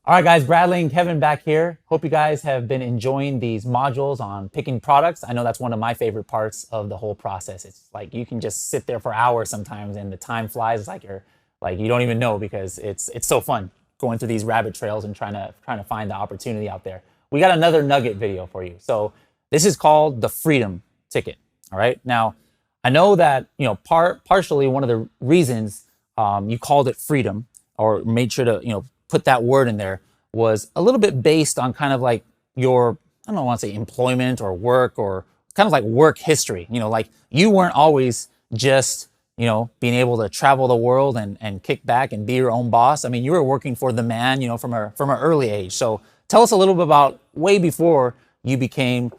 All right, guys, Bradley and Kevin back here. Hope you guys have been enjoying these modules on picking products. I know that's one of my favorite parts of the whole process. It's like you can just sit there for hours sometimes and the time flies. It's like you don't even know because it's so fun going through these rabbit trails and trying to find the opportunity out there. We got another nugget video for you. So this is called the Freedom Ticket. All right. Now, I know that, partially one of the reasons you called it freedom or made sure to, put that word in there was a little bit based on kind of like your, I don't want to say employment or work or kind of like work history. Like you weren't always just, being able to travel the world and kick back and be your own boss. I mean, you were working for the man, from an early age. So tell us a little bit about way before you became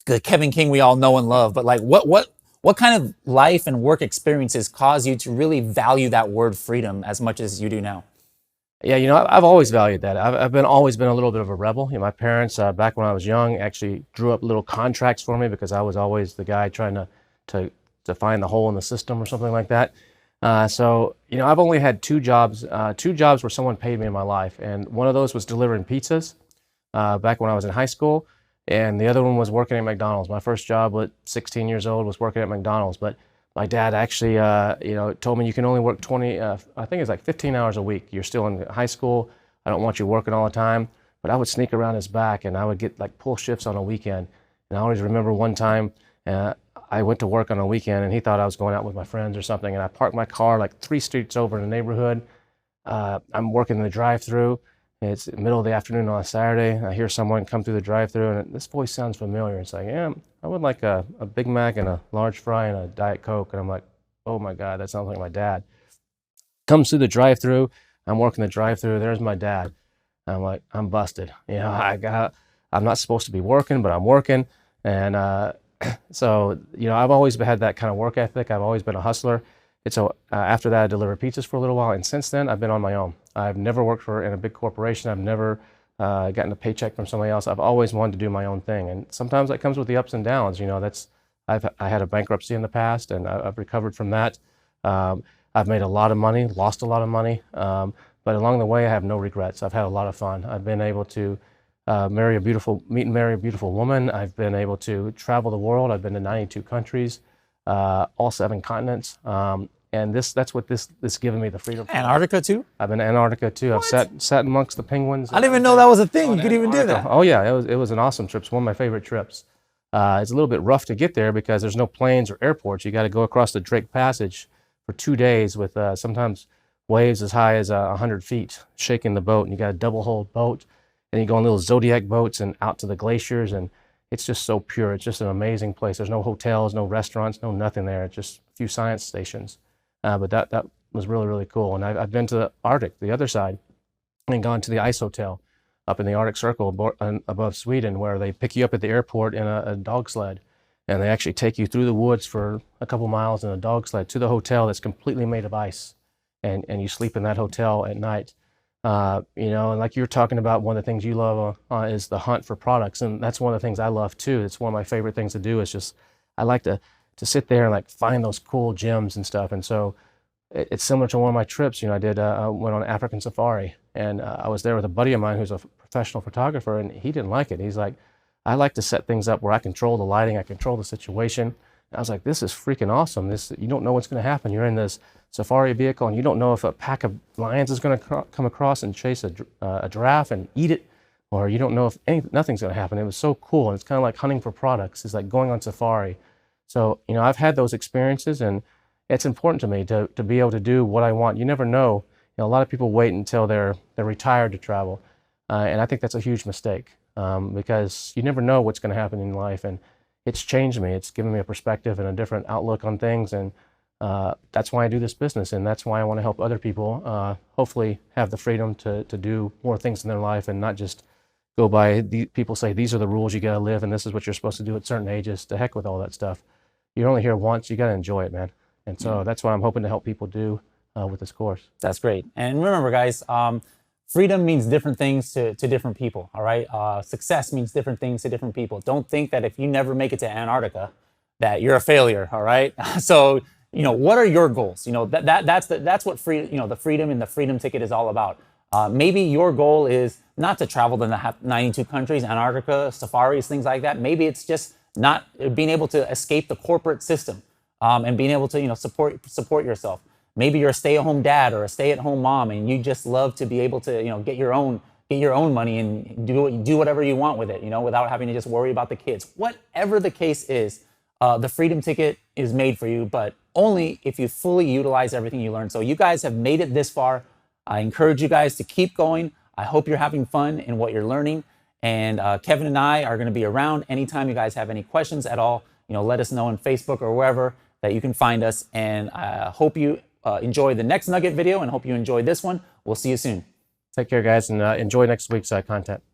the Kevin King we all know and love, but like what kind of life and work experiences caused you to really value that word freedom as much as you do now? Yeah, I've always valued that. I've always been a little bit of a rebel. My parents, back when I was young, actually drew up little contracts for me because I was always the guy trying to find the hole in the system or something like that. So, I've only had two jobs where someone paid me in my life, and one of those was delivering pizzas back when I was in high school, and the other one was working at McDonald's. My first job at 16 years old was working at McDonald's, but my dad actually, told me you can only work 20, I think it's like 15 hours a week. You're still in high school. I don't want you working all the time. But I would sneak around his back and I would get like pull shifts on a weekend. And I always remember one time I went to work on a weekend and he thought I was going out with my friends or something. And I parked my car like 3 streets over in the neighborhood. I'm working in the drive-through. It's the middle of the afternoon on a Saturday. I hear someone come through the drive-through and this voice sounds familiar. It's like, yeah, I would like a Big Mac and a large fry and a Diet Coke. And I'm like, oh my God, that sounds like my dad. Comes through the drive-through. I'm working the drive-through. There's my dad. I'm like, I'm busted. I'm not supposed to be working, but I'm working. And so, I've always had that kind of work ethic. I've always been a hustler. And so after that, I delivered pizzas for a little while. And since then, I've been on my own. I've never worked in a big corporation. I've never gotten a paycheck from somebody else. I've always wanted to do my own thing. And sometimes that comes with the ups and downs. I had a bankruptcy in the past and I've recovered from that. I've made a lot of money, lost a lot of money. But along the way, I have no regrets. I've had a lot of fun. I've been able to meet and marry a beautiful woman. I've been able to travel the world. I've been to 92 countries, all 7 continents. And that's what this given me the freedom. Antarctica too? I've been to Antarctica too. What? I've sat amongst the penguins. I didn't even know that was a thing. You could even do that. Oh yeah, it was an awesome trip. It's one of my favorite trips. It's a little bit rough to get there because there's no planes or airports. You got to go across the Drake Passage for 2 days with sometimes waves as high as 100 feet shaking the boat. And you got a double-hulled boat, and you go on little Zodiac boats and out to the glaciers, and it's just so pure. It's just an amazing place. There's no hotels, no restaurants, no nothing there. It's just a few science stations. But that was really, really cool. And I've been to the Arctic, the other side, and gone to the Ice Hotel up in the Arctic Circle above Sweden, where they pick you up at the airport in a dog sled. And they actually take you through the woods for a couple miles in a dog sled to the hotel that's completely made of ice. And you sleep in that hotel at night. And like you're talking about, one of the things you love is the hunt for products. And that's one of the things I love too. It's one of my favorite things to do. Is just, I like to sit there and like find those cool gems and stuff. And so it's similar to one of my trips. I went on African safari, and I was there with a buddy of mine who's a professional photographer, and he didn't like it. He's like, I like to set things up where I control the lighting, I control the situation. And I was like, this is freaking awesome. You don't know what's going to happen. You're in this safari vehicle, and you don't know if a pack of lions is going to come across and chase a giraffe and eat it, or you don't know if nothing's going to happen. It was so cool, and it's kind of like hunting for products. It's like going on safari. So, I've had those experiences, and it's important to me to be able to do what I want. You never know. A lot of people wait until they're retired to travel, and I think that's a huge mistake because you never know what's going to happen in life. And it's changed me. It's given me a perspective and a different outlook on things, and that's why I do this business, and that's why I want to help other people hopefully have the freedom to do more things in their life and not just go by people say these are the rules you got to live and this is what you're supposed to do at certain ages. To heck with all that stuff. You're only here once. You got to enjoy it, man. And so that's what I'm hoping to help people do with this course. That's great. And remember, guys, freedom means different things to different people. All right. Success means different things to different people. Don't think that if you never make it to Antarctica, that you're a failure. All right. So, what are your goals? That's what the freedom and the freedom ticket is all about. Maybe your goal is not to travel to the 92 countries, Antarctica, safaris, things like that. Maybe it's just not being able to escape the corporate system, and being able to, support yourself. Maybe you're a stay-at-home dad or a stay-at-home mom, and you just love to be able to, get your own money and do whatever you want with it, without having to just worry about the kids. Whatever the case is, the Freedom Ticket is made for you, but only if you fully utilize everything you learned. So you guys have made it this far. I encourage you guys to keep going. I hope you're having fun in what you're learning. And Kevin and I are going to be around anytime you guys have any questions at all. Let us know on Facebook or wherever that you can find us. And I hope you enjoy the next Nugget video and hope you enjoy this one. We'll see you soon. Take care, guys, and enjoy next week's content.